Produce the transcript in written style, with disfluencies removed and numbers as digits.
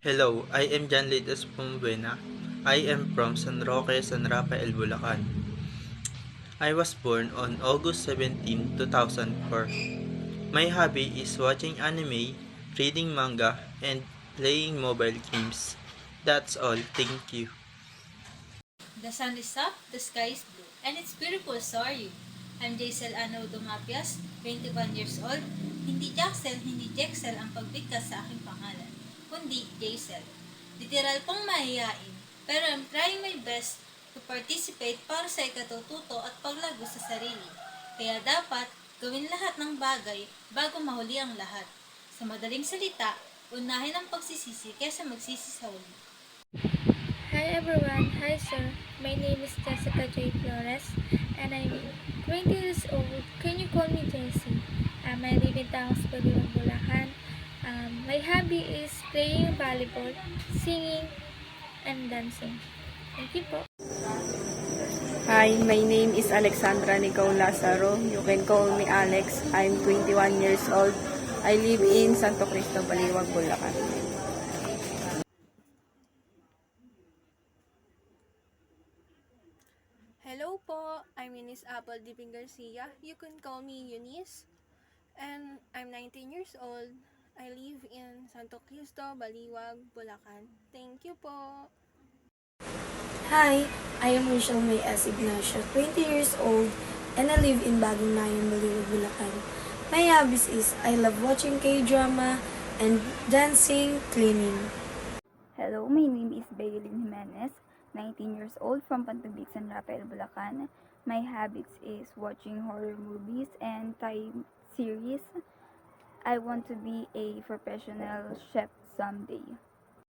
Hello, I am John Lides Pumbuena. I am from San Roque, San Rafael, Bulacan. I was born on August 17, 2004. My hobby is watching anime, reading manga, and playing mobile games. That's all, thank you. The sun is up, the sky is blue, and it's beautiful, so are you. I'm Jaisel Ano Dumapias, 21 years old. Hindi Jaxel, hindi Jexel ang pagbigkas sa aking pangalan, kundi Jaisel. Literal pong mahihain, pero I'm trying my best to participate para sa ikatututo at paglago sa sarili. Kaya dapat gawin lahat ng bagay bago mahuli ang lahat. Sa madaling salita, unahin ang pagsisisi kaysa magsisi sa huli. Hi everyone, hi sir. My name is Jessica J. Flores and I'm 20 years old. Can you call me Jessie? I live in Taos, Bulacan. My hobby is playing volleyball, singing, and dancing. Thank you po. Hi, my name is Alexandra Nicole Lazaro. You can call me Alex. I'm 21 years old. I live in Santo Cristo, Baliwag, Bulacan. Hello po, I'm Eunice Apple Diping Garcia. You can call me Eunice. And I'm 19 years old. I live in Santo Cristo, Baliwag, Bulacan. Thank you po. Hi, I am Rachel May S. Ignacio, 20 years old, and I live in Bagong Nayon, Baliwag, Bulacan. My hobbies is I love watching K-drama and dancing, cleaning. Hello, my name is Bailyn Jimenez, 19 years old from Pantubig, San Rafael, Bulacan. My habits is watching horror movies and Thai series. I want to be a professional chef someday.